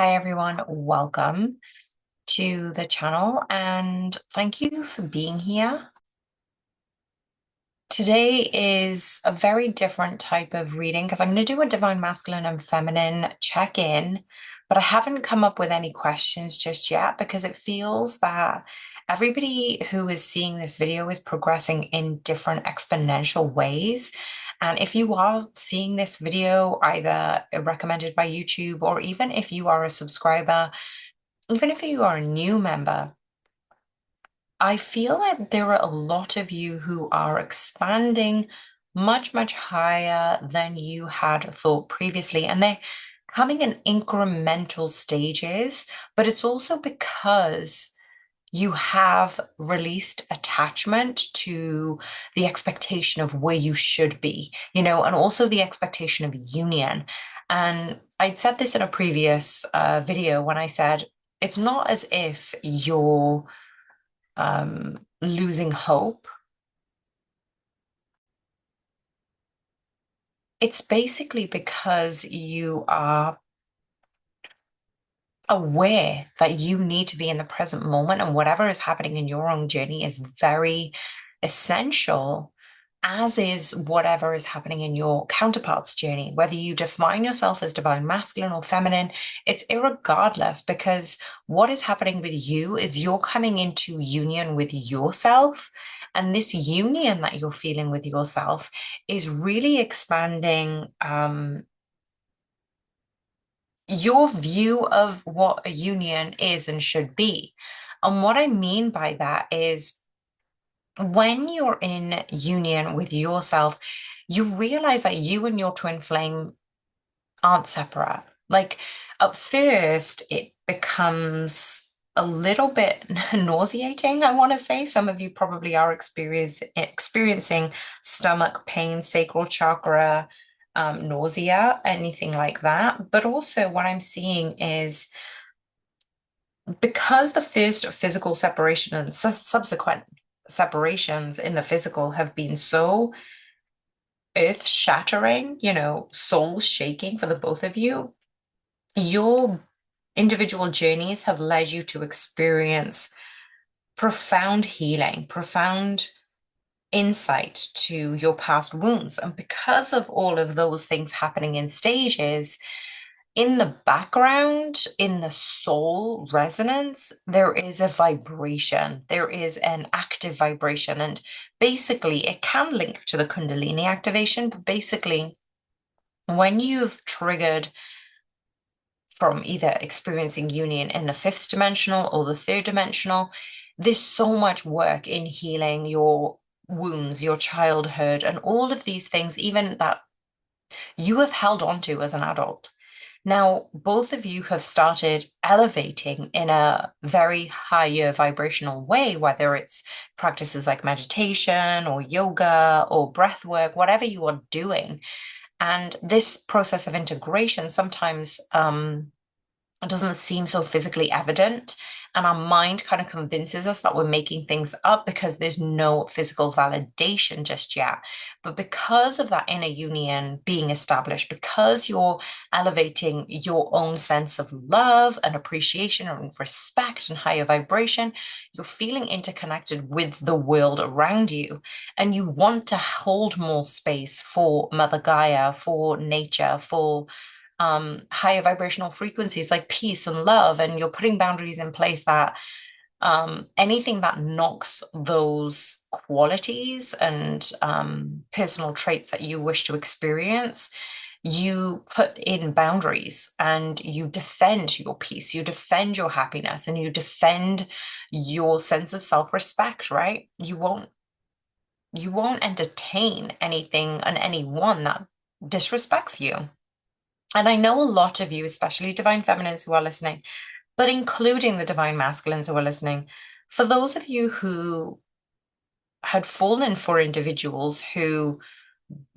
Hi everyone, welcome to the channel and thank you for being here. Today is a very different type of reading because I'm going to do a divine masculine and feminine check-in, but I haven't come up with any questions just yet because it feels that everybody who is seeing this video is progressing in different exponential ways. And if you are seeing this video either recommended by YouTube or even if you are a subscriber, even if you are a new member, I feel like there are a lot of you who are expanding much, much higher than you had thought previously. And they're coming in incremental stages, but it's also because you have released attachment to the expectation of where you should be, and also the expectation of union. And I'd said this in a previous video when I said, it's not as if you're losing hope. It's basically because you are aware that you need to be in the present moment and whatever is happening in your own journey is very essential, as is whatever is happening in your counterpart's journey. Whether you define yourself as divine masculine or feminine, it's irregardless because what is happening with you is you're coming into union with yourself. And this union that you're feeling with yourself is really expanding your view of what a union is and should be. And what I mean by that is when you're in union with yourself, you realize that you and your twin flame aren't separate. Like at first, it becomes a little bit nauseating, I want to say. Some of you probably are experiencing stomach pain, sacral chakra, nausea, anything like that. But also, what I'm seeing is because the first physical separation and subsequent separations in the physical have been so earth shattering, soul shaking for the both of you, your individual journeys have led you to experience profound healing, profound insight to your past wounds. And because of all of those things happening in stages, in the background, in the soul resonance, there is a vibration, there is an active vibration. And basically, it can link to the Kundalini activation, but basically, when you've triggered from either experiencing union in the fifth dimensional or the third dimensional, there's so much work in healing your wounds, your childhood, and all of these things, even that you have held on to as an adult. Now, both of you have started elevating in a very higher vibrational way, whether it's practices like meditation or yoga or breath work, whatever you are doing. And this process of integration sometimes it doesn't seem so physically evident. And our mind kind of convinces us that we're making things up because there's no physical validation just yet. But because of that inner union being established, because you're elevating your own sense of love and appreciation and respect and higher vibration, you're feeling interconnected with the world around you. And you want to hold more space for Mother Gaia, for nature, for higher vibrational frequencies like peace and love, and you're putting boundaries in place that anything that knocks those qualities and personal traits that you wish to experience, you put in boundaries and you defend your peace, you defend your happiness, and you defend your sense of self-respect, right? You won't entertain anything and anyone that disrespects you. And I know a lot of you, especially divine feminines who are listening, but including the divine masculines who are listening, for those of you who had fallen for individuals who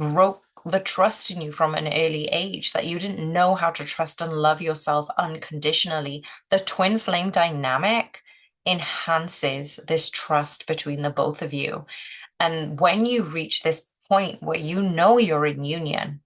broke the trust in you from an early age, that you didn't know how to trust and love yourself unconditionally, the twin flame dynamic enhances this trust between the both of you. And when you reach this point where you know you're in union,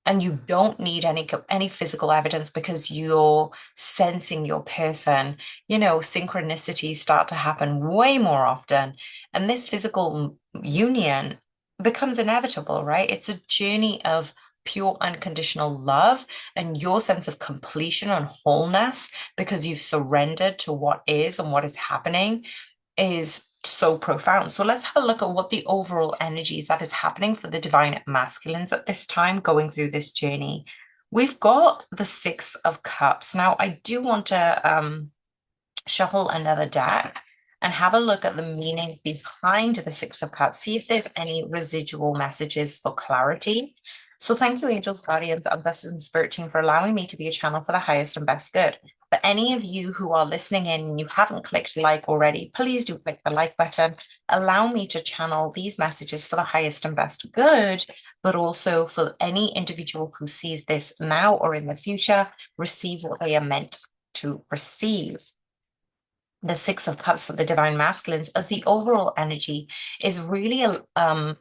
and you don't need any physical evidence because you're sensing your person, synchronicities start to happen way more often, and this physical union becomes inevitable, right? It's a journey of pure unconditional love and your sense of completion and wholeness because you've surrendered to what is and what is happening is so profound. So let's have a look at what the overall energies that is happening for the divine masculines at this time going through this journey. We've got the Six of Cups. Now, I do want to shuffle another deck and have a look at the meaning behind the Six of Cups, see if there's any residual messages for clarity. So thank you, angels, guardians, ancestors, and spirit team for allowing me to be a channel for the highest and best good. For any of you who are listening in and you haven't clicked like already, please do click the like button. Allow me to channel these messages for the highest and best good, but also for any individual who sees this now or in the future, receive what they are meant to receive. The Six of Cups for the divine masculines, as the overall energy is really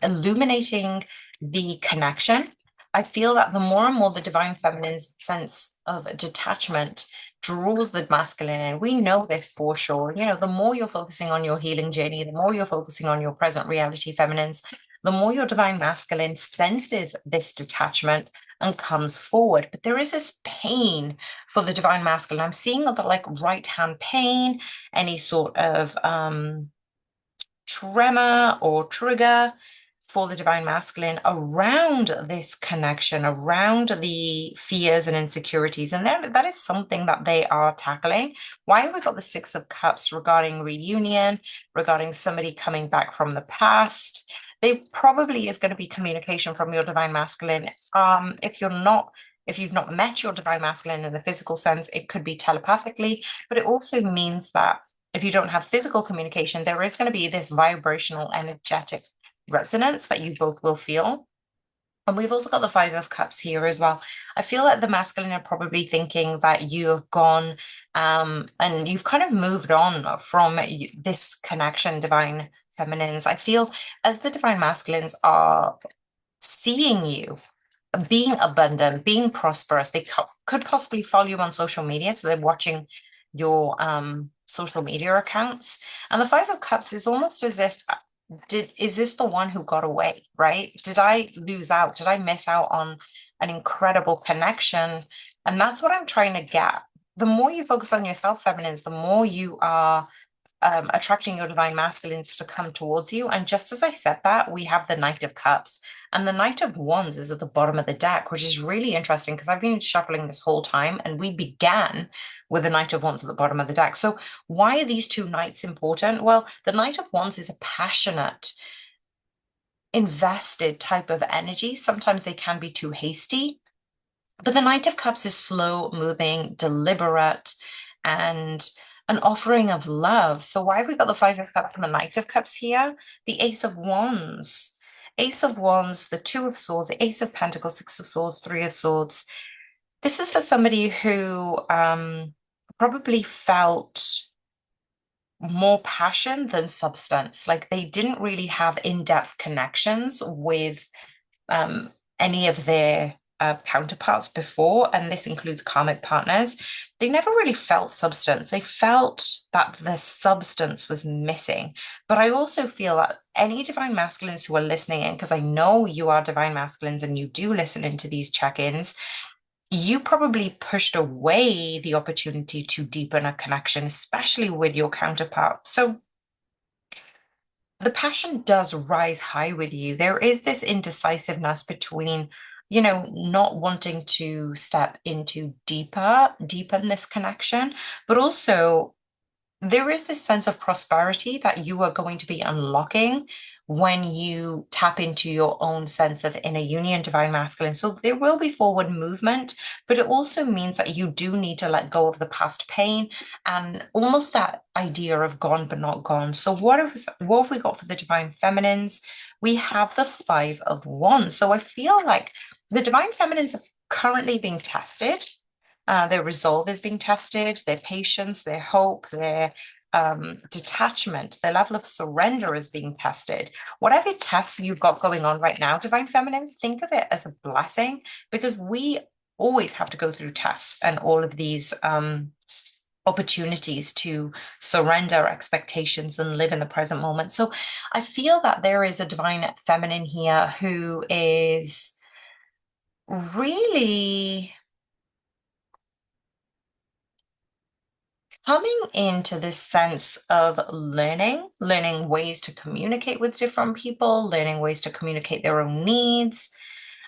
illuminating the connection. I feel that the more and more the divine feminine's sense of detachment draws the masculine in. We know this for sure. The more you're focusing on your healing journey, the more you're focusing on your present reality feminines, the more your divine masculine senses this detachment and comes forward. But there is this pain for the divine masculine. I'm seeing the like right hand pain, any sort of tremor or trigger for the divine masculine around this connection, around the fears and insecurities. And that is something that they are tackling. Why have we got the Six of Cups regarding reunion, regarding somebody coming back from the past? There probably is going to be communication from your divine masculine. If you've not met your divine masculine in the physical sense, it could be telepathically, but it also means that if you don't have physical communication, there is going to be this vibrational, energetic resonance that you both will feel. And we've also got the Five of Cups here as well. I feel like the masculine are probably thinking that you have gone and you've kind of moved on from this connection, divine feminines. I feel as the divine masculines are seeing you being abundant, being prosperous, they could possibly follow you on social media. So they're watching your social media accounts. And the Five of Cups is almost as if is this the one who got away, right? Did I lose out? Did I miss out on an incredible connection? And that's what I'm trying to get. The more you focus on yourself, feminines, the more you are attracting your divine masculines to come towards you. And just as I said that, we have the Knight of Cups. And the Knight of Wands is at the bottom of the deck, which is really interesting because I've been shuffling this whole time and we began with the Knight of Wands at the bottom of the deck. So why are these two knights important? Well, the Knight of Wands is a passionate, invested type of energy. Sometimes they can be too hasty. But the Knight of Cups is slow moving, deliberate, and an offering of love. So why have we got the Five of Cups and the Knight of Cups here? The Ace of Wands. Ace of Wands, the Two of Swords, the Ace of Pentacles, Six of Swords, Three of Swords. This is for somebody who probably felt more passion than substance. Like they didn't really have in-depth connections with any of their counterparts before, and this includes karmic partners. They never really felt substance. They felt that the substance was missing. But I also feel that any divine masculines who are listening in, because I know you are divine masculines and you do listen into these check-ins, you probably pushed away the opportunity to deepen a connection, especially with your counterpart. So the passion does rise high with you. There is this indecisiveness between, not wanting to step into deepen this connection, but also there is this sense of prosperity that you are going to be unlocking when you tap into your own sense of inner union, divine masculine. So there will be forward movement, but it also means that you do need to let go of the past pain and almost that idea of gone but not gone. So what have we got for the divine feminines? We have the Five of Wands. So I feel like the divine feminines are currently being tested. Their resolve is being tested, their patience, their hope, their detachment, their level of surrender is being tested. Whatever tests you've got going on right now, divine feminines, think of it as a blessing, because we always have to go through tests and all of these opportunities to surrender expectations and live in the present moment. So I feel that there is a divine feminine here who is really coming into this sense of learning ways to communicate with different people, learning ways to communicate their own needs.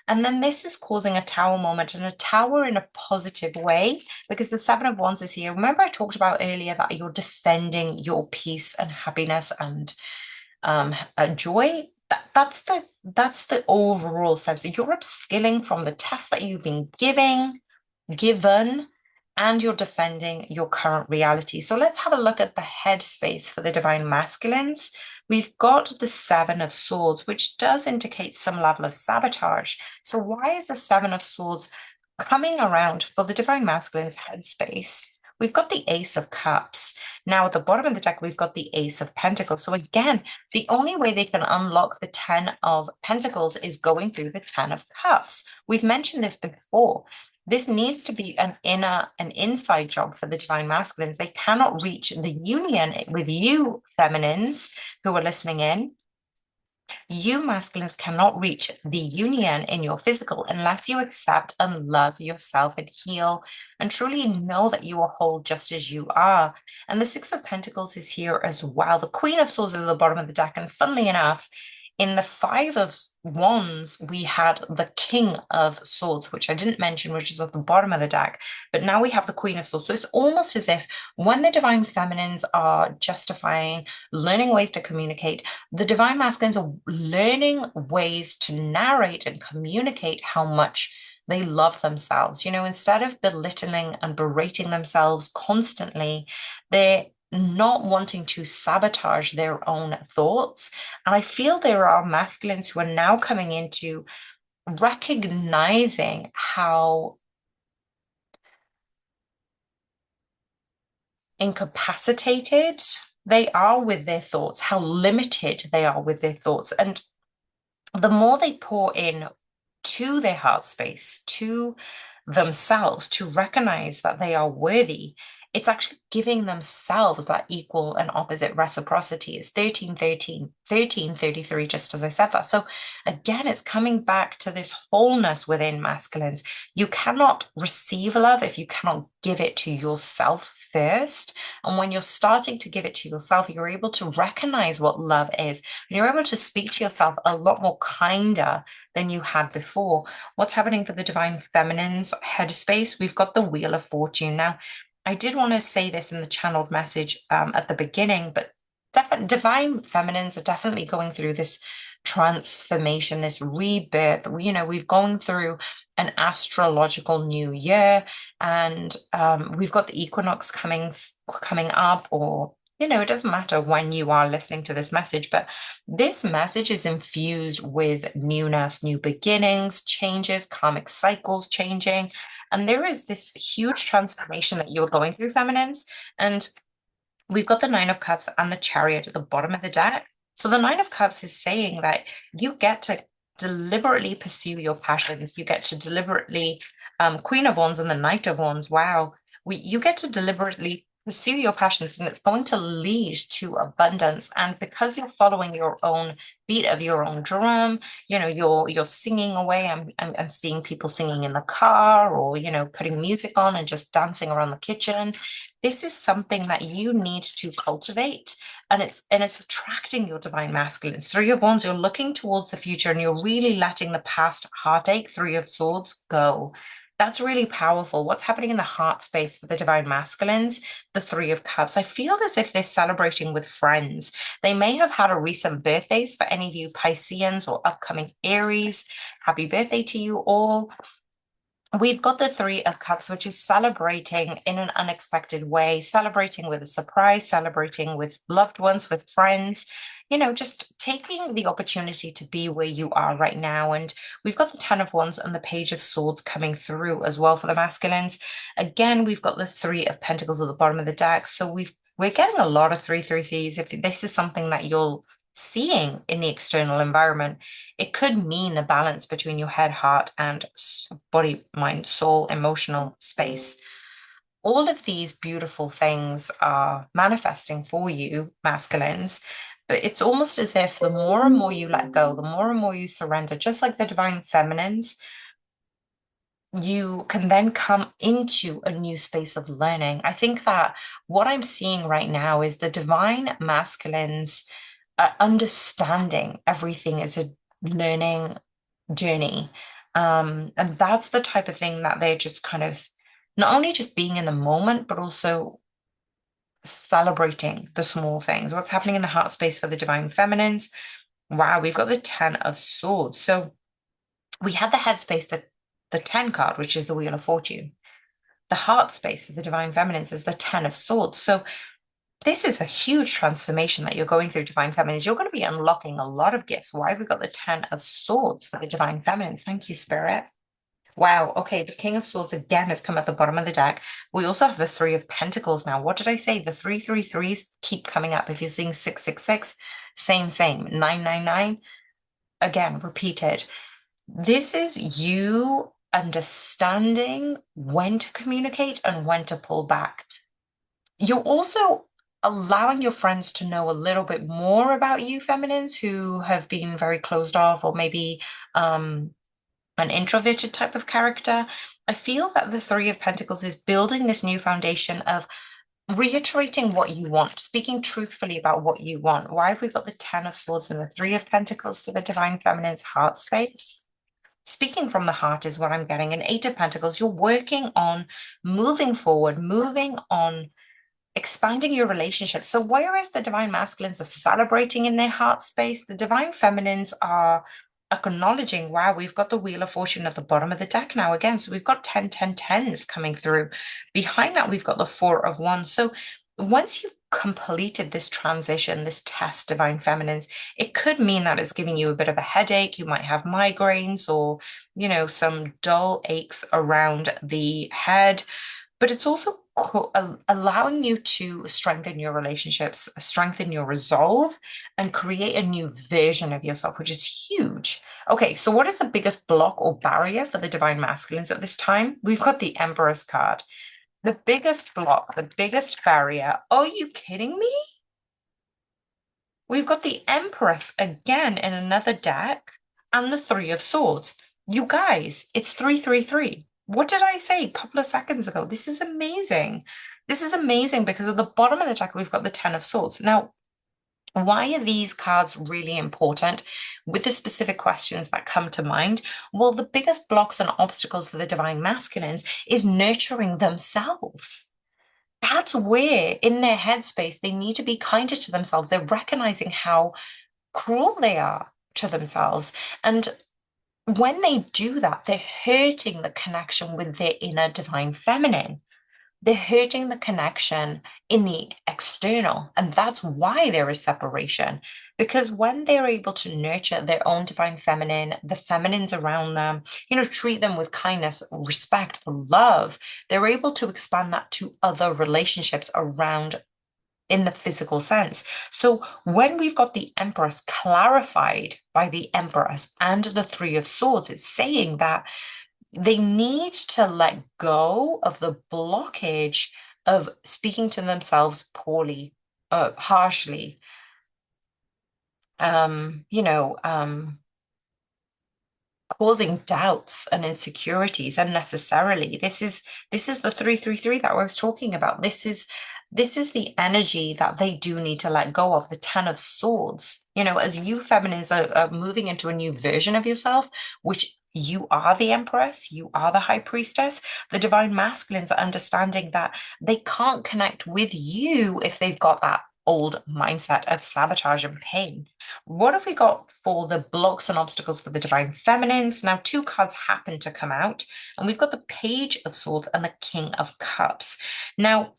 And then this is causing a tower moment, and a tower in a positive way, because the Seven of Wands is here. Remember, I talked about earlier that you're defending your peace and happiness and joy. That's the overall sense. You're upskilling from the test that you've been given, and you're defending your current reality. So let's have a look at the headspace for the divine masculines. We've got the Seven of Swords, which does indicate some level of sabotage. So why is the Seven of Swords coming around for the divine masculine's headspace? We've got the Ace of Cups. Now at the bottom of the deck, we've got the Ace of Pentacles. So again, the only way they can unlock the Ten of Pentacles is going through the Ten of Cups. We've mentioned this before. This needs to be an inside job for the divine masculines. They cannot reach the union with you, feminines, who are listening in. You masculines cannot reach the union in your physical unless you accept and love yourself and heal and truly know that you are whole just as you are. And the Six of Pentacles is here as well. The Queen of Swords is at the bottom of the deck. And funnily enough, in the Five of Wands, we had the King of Swords, which I didn't mention, which is at the bottom of the deck. But now we have the Queen of Swords. So it's almost as if when the divine feminines are justifying, learning ways to communicate, the divine masculines are learning ways to narrate and communicate how much they love themselves. You know, instead of belittling and berating themselves constantly, they're not wanting to sabotage their own thoughts. And I feel there are masculines who are now coming into recognizing how incapacitated they are with their thoughts, how limited they are with their thoughts. And the more they pour in to their heart space, to themselves, to recognize that they are worthy, it's actually giving themselves that equal and opposite reciprocity. It's 13, 13, 13, 33, just as I said that. So again, it's coming back to this wholeness within masculines. You cannot receive love if you cannot give it to yourself first. And when you're starting to give it to yourself, you're able to recognize what love is. And you're able to speak to yourself a lot more kinder than you had before. What's happening for the divine feminine's headspace? We've got the Wheel of Fortune. Now, I did want to say this in the channeled message at the beginning, but divine feminines are definitely going through this transformation, this rebirth. You know, we've gone through an astrological new year, and we've got the equinox coming up, or you know, it doesn't matter when you are listening to this message, but this message is infused with newness, new beginnings, changes, karmic cycles changing. And there is this huge transformation that you're going through, feminines. And we've got the Nine of Cups and the Chariot at the bottom of the deck. So the Nine of Cups is saying that you get to deliberately pursue your passions. You get to deliberately, Queen of Wands and the Knight of Wands. Wow. You get to deliberately pursue your passions, and it's going to lead to abundance. And because you're following your own beat of your own drum, you know, you're singing away. I'm seeing people singing in the car, or you know, putting music on and just dancing around the kitchen. This is something that you need to cultivate, and it's attracting your divine masculine. Three of Wands, you're looking towards the future, and you're really letting the past heartache, Three of Swords, go. That's really powerful. What's happening in the heart space for the divine masculines? The Three of Cups. I feel as if they're celebrating with friends. They may have had a recent birthdays for any of you Pisceans or upcoming Aries. Happy birthday to you all. We've got the Three of Cups, which is celebrating in an unexpected way, celebrating with a surprise, celebrating with loved ones, with friends, you know, just taking the opportunity to be where you are right now. And we've got the Ten of Wands and the Page of Swords coming through as well for the masculines. Again, we've got the Three of Pentacles at the bottom of the deck. So we're getting a lot of 333s. If this is something that you're seeing in the external environment, it could mean the balance between your head, heart, and body, mind, soul, emotional space. All of these beautiful things are manifesting for you, masculines. But it's almost as if the more and more you let go, the more and more you surrender, just like the divine feminines, you can then come into a new space of learning. I think that what I'm seeing right now is the divine masculines understanding everything as a learning journey. And that's the type of thing that they're just kind of not only just being in the moment, but also celebrating the small things. What's happening in the heart space for the divine feminines? Wow, we've got the 10 of swords. So we have the headspace, the 10 card, which is the Wheel of Fortune. The heart space for the divine feminines is the 10 of swords. So this is a huge transformation that you're going through, divine feminines. You're going to be unlocking a lot of gifts. Why have we got the 10 of swords for the divine feminines? Thank you, Spirit. Wow. Okay. The King of Swords again has come at the bottom of the deck. We also have the Three of Pentacles now. What did I say? The 333s keep coming up. If you're seeing 666, same. 999, again, repeated. This is you understanding when to communicate and when to pull back. You're also allowing your friends to know a little bit more about you, feminines, who have been very closed off or maybe an introverted type of character. I feel that the Three of Pentacles is building this new foundation of reiterating what you want, speaking truthfully about what you want. Why have we got the Ten of Swords and the Three of Pentacles for the divine feminine's heart space? Speaking from the heart is what I'm getting. An Eight of Pentacles, you're working on moving forward, moving on, expanding your relationship. So whereas the divine masculines are celebrating in their heart space, the divine feminines are acknowledging, wow, we've got the Wheel of Fortune at the bottom of the deck now again. So we've got 10, 10, 10s coming through. Behind that, we've got the Four of Wands. So once you've completed this transition, this test, divine feminines, it could mean that it's giving you a bit of a headache. You might have migraines or, some dull aches around the head, but it's also allowing you to strengthen your relationships, strengthen your resolve, and create a new version of yourself, which is huge. Okay, so what is the biggest block or barrier for the divine masculines at this time? We've got the Empress card. The biggest block, the biggest barrier. Are you kidding me? We've got the Empress again in another deck and the Three of Swords. You guys, it's 333. What did I say a couple of seconds ago? This is amazing. This is amazing because at the bottom of the deck, we've got the Ten of Swords. Now, why are these cards really important with the specific questions that come to mind? Well, the biggest blocks and obstacles for the divine masculines is nurturing themselves. That's where, in their headspace, they need to be kinder to themselves. They're recognizing how cruel they are to themselves. And when they do that, they're hurting the connection with their inner divine feminine. They're hurting the connection in the external. And that's why there is separation. Because when they're able to nurture their own divine feminine, the feminines around them, treat them with kindness, respect, love, they're able to expand that to other relationships around in the physical sense. So when we've got the Empress clarified by the Empress and the Three of Swords, it's saying that they need to let go of the blockage of speaking to themselves poorly, harshly, causing doubts and insecurities unnecessarily. This is the 333 that I was talking about. This is the energy that they do need to let go of, the Ten of Swords. As you feminines are moving into a new version of yourself, which you are the Empress, you are the High Priestess, the divine masculines are understanding that they can't connect with you if they've got that old mindset of sabotage and pain. What have we got for the blocks and obstacles for the divine feminines? Now, two cards happen to come out, and we've got the Page of Swords and the King of Cups. Now,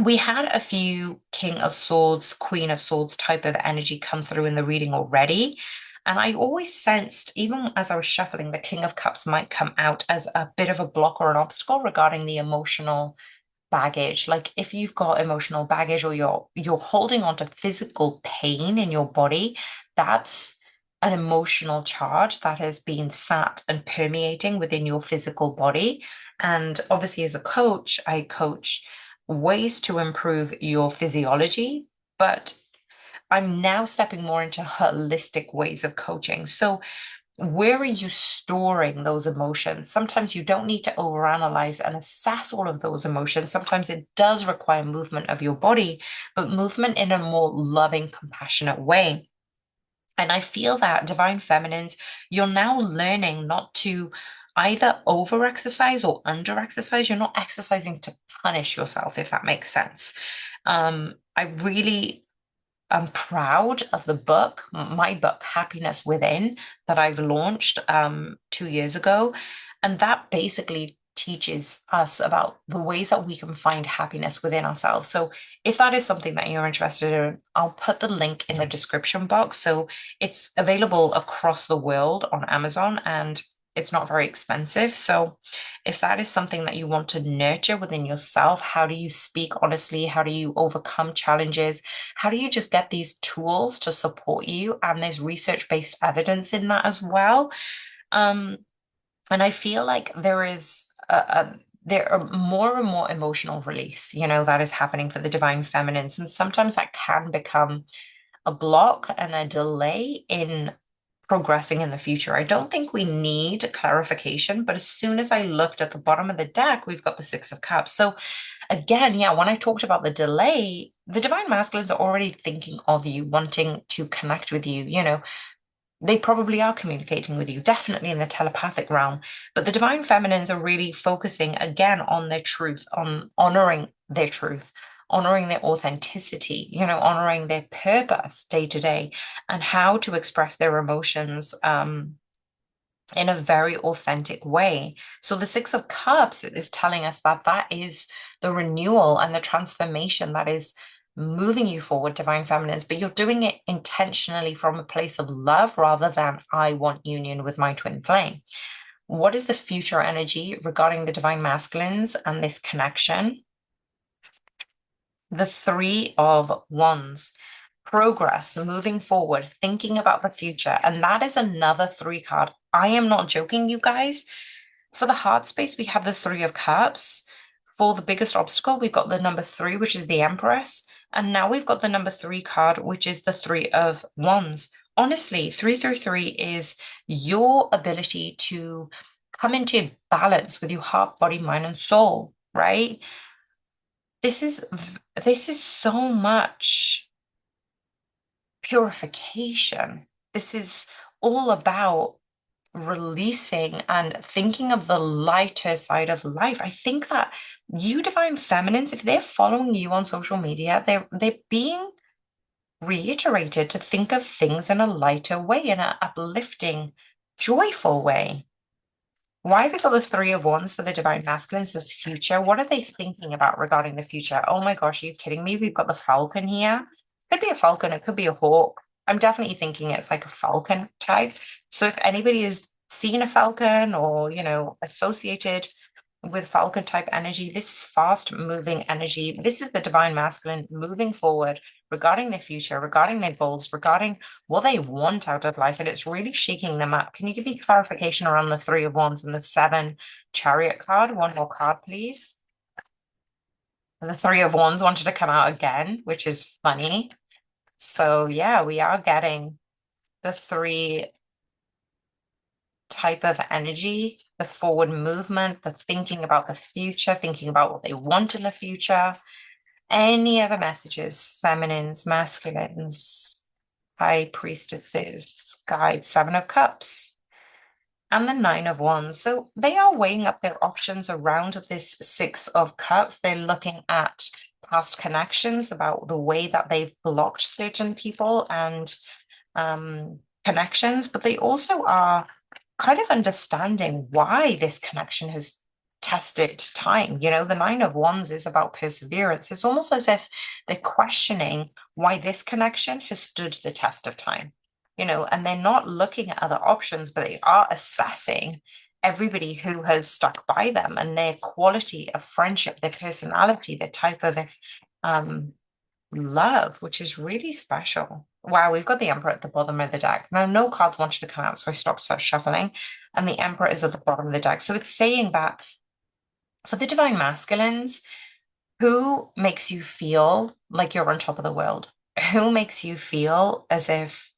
we had a few King of Swords, Queen of Swords type of energy come through in the reading already. And I always sensed, even as I was shuffling, the King of Cups might come out as a bit of a block or an obstacle regarding the emotional baggage. Like if you've got emotional baggage or you're holding on to physical pain in your body, that's an emotional charge that has been sat and permeating within your physical body. And obviously, as a coach, I coach ways to improve your physiology, but I'm now stepping more into holistic ways of coaching. So where are you storing those emotions? Sometimes you don't need to overanalyze and assess all of those emotions. Sometimes it does require movement of your body, but movement in a more loving, compassionate way. And I feel that divine feminines, you're now learning not to either over exercise or under exercise. You're not exercising to punish yourself, if that makes sense. I really I'm proud of the book, my book, Happiness Within, that I've launched 2 years ago. And that basically teaches us about the ways that we can find happiness within ourselves. So if that is something that you're interested in, I'll put the link in the description box. So it's available across the world on Amazon and it's not very expensive. So if that is something that you want to nurture within yourself, how do you speak honestly? How do you overcome challenges? How do you just get these tools to support you? And there's research-based evidence in that as well. Um, and I feel like there are more and more emotional release, that is happening for the divine feminines. And sometimes that can become a block and a delay in progressing in the future. I don't think we need clarification, but as soon as I looked at the bottom of the deck, we've got the Six of Cups. So again, yeah, when I talked about the delay, the divine masculines are already thinking of you, wanting to connect with you. They probably are communicating with you, definitely in the telepathic realm. But the divine feminines are really focusing again on their truth, on honoring their truth, honoring their authenticity, honoring their purpose day to day, and how to express their emotions in a very authentic way. So the Six of Cups is telling us that that is the renewal and the transformation that is moving you forward, divine feminines, but you're doing it intentionally from a place of love rather than I want union with my twin flame. What is the future energy regarding the divine masculines and this connection? The Three of Wands, progress, moving forward, thinking about the future. And that is another three card. I am not joking, you guys. For the heart space, we have the Three of Cups. For the biggest obstacle, we've got the number three, which is the Empress. And now we've got the number three card, which is the Three of Wands. Honestly, 333 is your ability to come into balance with your heart, body, mind, and soul, right? This is so much purification. This is all about releasing and thinking of the lighter side of life. I think that you divine feminines, if they're following you on social media, they're being reiterated to think of things in a lighter way, in an uplifting, joyful way. Why have we got the Three of Wands for the divine masculine says future? What are they thinking about regarding the future? Oh my gosh, are you kidding me? We've got the falcon here. Could be a falcon, it could be a hawk. I'm definitely thinking it's like a falcon type. So if anybody has seen a falcon or, associated with falcon type energy, this is fast moving energy. This is the divine masculine moving forward regarding their future, regarding their goals, regarding what they want out of life. And it's really shaking them up. Can you give me clarification around the Three of Wands and the Seven Chariot card? One more card, please. And the Three of Wands wanted to come out again, which is funny. So yeah, we are getting the three type of energy, the forward movement, the thinking about the future, thinking about what they want in the future. Any other messages, feminines, masculines, high priestesses, guides, Seven of Cups, and the Nine of Wands. So they are weighing up their options around this Six of Cups. They're looking at past connections, about the way that they've blocked certain people and connections, but they also are kind of understanding why this connection has tested time. The Nine of Wands is about perseverance. It's almost as if they're questioning why this connection has stood the test of time, and they're not looking at other options, but they are assessing everybody who has stuck by them and their quality of friendship, their personality, their type of um, love, which is really special. Wow, we've got the Emperor at the bottom of the deck. Now, no cards wanted to come out, so I stopped shuffling, and the Emperor is at the bottom of the deck. So it's saying that for the Divine Masculines, who makes you feel like you're on top of the world? Who makes you feel as if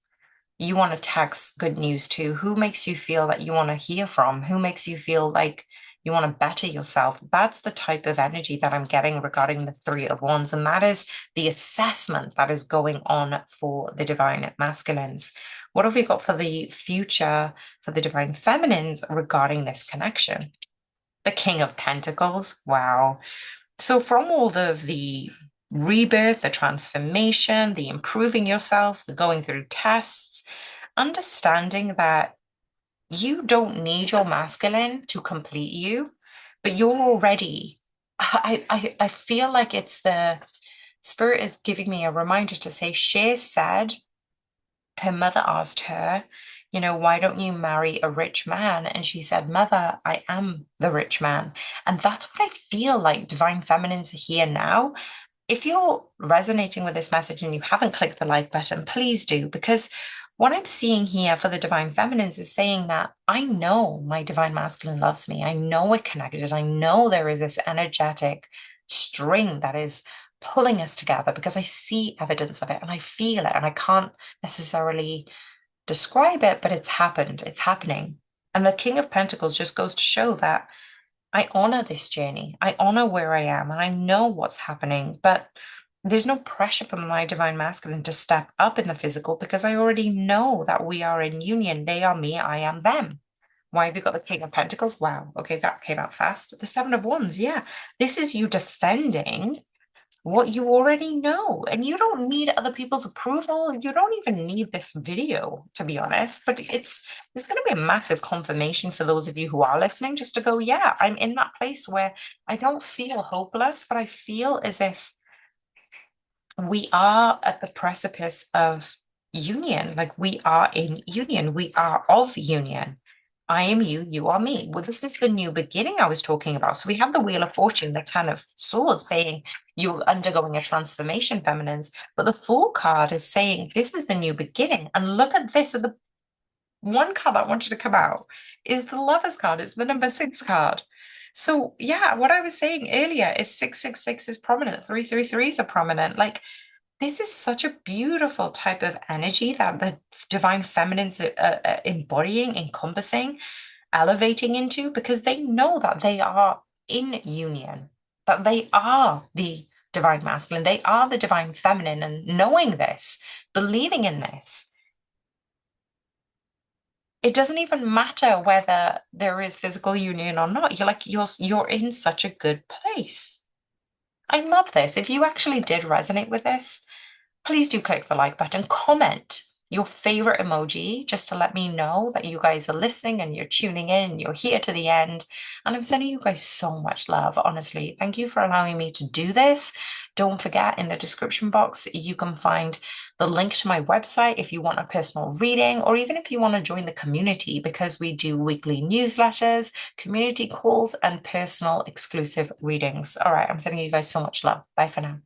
you want to text good news to? Who makes you feel that you want to hear from? Who makes you feel like you want to better yourself? That's the type of energy that I'm getting regarding the Three of Wands. And that is the assessment that is going on for the Divine Masculines. What have we got for the future for the Divine Feminines regarding this connection? The King of Pentacles. Wow. So from all of the rebirth, the transformation, the improving yourself, the going through tests, understanding that you don't need your masculine to complete you, but you're already. I feel like it's the spirit is giving me a reminder to say, Cher said her mother asked her, why don't you marry a rich man? And she said, Mother, I am the rich man. And that's what I feel like Divine Feminines are here now. If you're resonating with this message and you haven't clicked the like button, please do, because what I'm seeing here for the Divine Feminines is saying that I know my Divine Masculine loves me. I know we're connected. I know there is this energetic string that is pulling us together because I see evidence of it and I feel it and I can't necessarily describe it, but it's happened. It's happening. And the King of Pentacles just goes to show that I honor this journey. I honor where I am and I know what's happening, but there's no pressure from my Divine Masculine to step up in the physical because I already know that we are in union. They are me, I am them. Why have you got the King of Pentacles? Wow. Okay, that came out fast. The Seven of Wands. Yeah. This is you defending what you already know. And you don't need other people's approval. You don't even need this video, to be honest. But there's going to be a massive confirmation for those of you who are listening, just to go, yeah, I'm in that place where I don't feel hopeless, but I feel as if we are at the precipice of union. Like we are in union. We are of union. I am you, you are me. Well, this is the new beginning I was talking about. So we have the Wheel of Fortune, the Ten of Swords, saying you're undergoing a transformation, feminines. But the Fool card is saying this is the new beginning. And look at this. The one card that wanted to come out is the Lovers card. It's the number 6 card. So yeah, what I was saying earlier is 666 is prominent, 333s are prominent. Like this is such a beautiful type of energy that the divine feminines are embodying, encompassing, elevating into, because they know that they are in union, that they are the divine masculine, they are the divine feminine, and knowing this, believing in this, it doesn't even matter whether there is physical union or not. You're in such a good place. I love this. If you actually did resonate with this, please do click the like button, comment your favorite emoji just to let me know that you guys are listening and you're tuning in, you're here to the end. And I'm sending you guys so much love, honestly. Thank you for allowing me to do this. Don't forget, in the description box, you can find the link to my website if you want a personal reading, or even if you want to join the community, because we do weekly newsletters, community calls, and personal exclusive readings. All right, I'm sending you guys so much love. Bye for now.